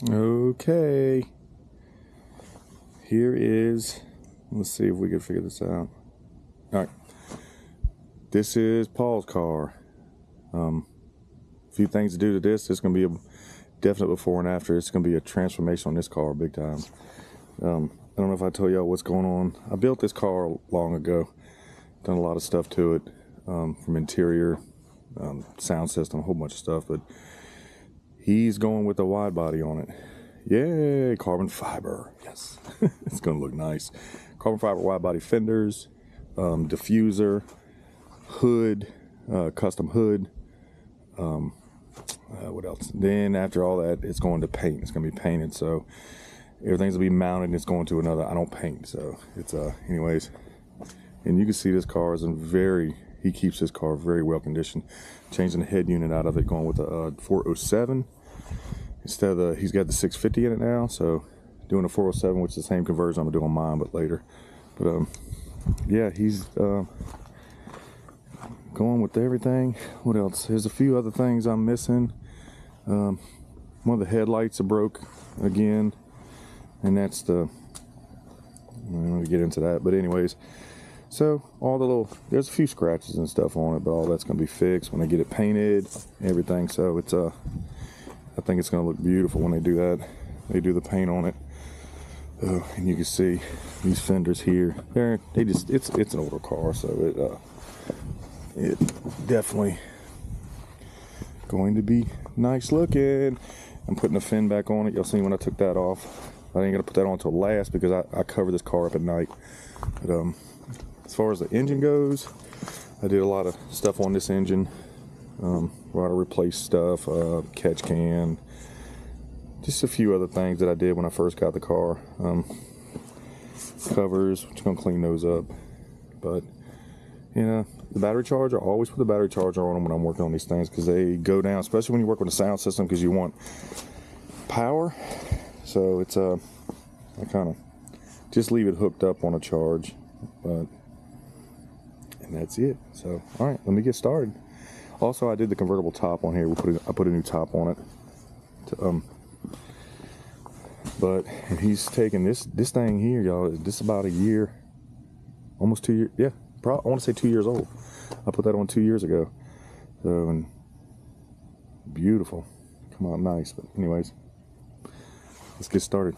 Okay, here is, let's see if we can figure this out. All right, this is Paul's car. A few things to do to this. It's going to be a definite before and after. It's going to be a transformation on this car big time. I don't know if I tell y'all what's going on. I built this car long ago, done a lot of stuff to it, from interior, sound system, a whole bunch of stuff, but he's going with a wide body on it. Yay, carbon fiber. Yes. It's going to look nice. Carbon fiber wide body fenders, diffuser, hood, custom hood. What else? Then after all that, it's going to paint. It's going to be painted, so everything's going to be mounted and it's going to another. I don't paint, so it's anyways. And you can see this car is he keeps his car very well conditioned. Changing the head unit out of it, going with a 407 instead of he's got the 650 in it now, so doing a 407, which is the same conversion I'm gonna do on mine, but later. But yeah, he's going with everything. What else? There's a few other things I'm missing. One of the headlights are broke again, and that's I'm gonna get into that, but anyways. So all the there's a few scratches and stuff on it, but all that's gonna be fixed when they get it painted, everything. So it's I think it's gonna look beautiful when they do that. They do the paint on it, and you can see these fenders here. It's an older car, so it definitely going to be nice looking. I'm putting the fin back on it. Y'all seen when I took that off. I ain't gonna put that on until last because I cover this car up at night. But as far as the engine goes, I did a lot of stuff on this engine. A lot of replaced stuff, catch can, just a few other things that I did when I first got the car. Covers, just gonna clean those up. But you know, the battery charger, I always put the battery charger on them when I'm working on these things because they go down, especially when you work with a sound system because you want power. So it's I kind of just leave it hooked up on a charge, and that's it. So all right, let me get started. Also, I did the convertible top on here. I put a new top on it. But he's taking this thing here, y'all. This is about a year, almost 2 years. Yeah, I want to say 2 years old. I put that on 2 years ago. So, and beautiful. Come out nice. But anyways, let's get started.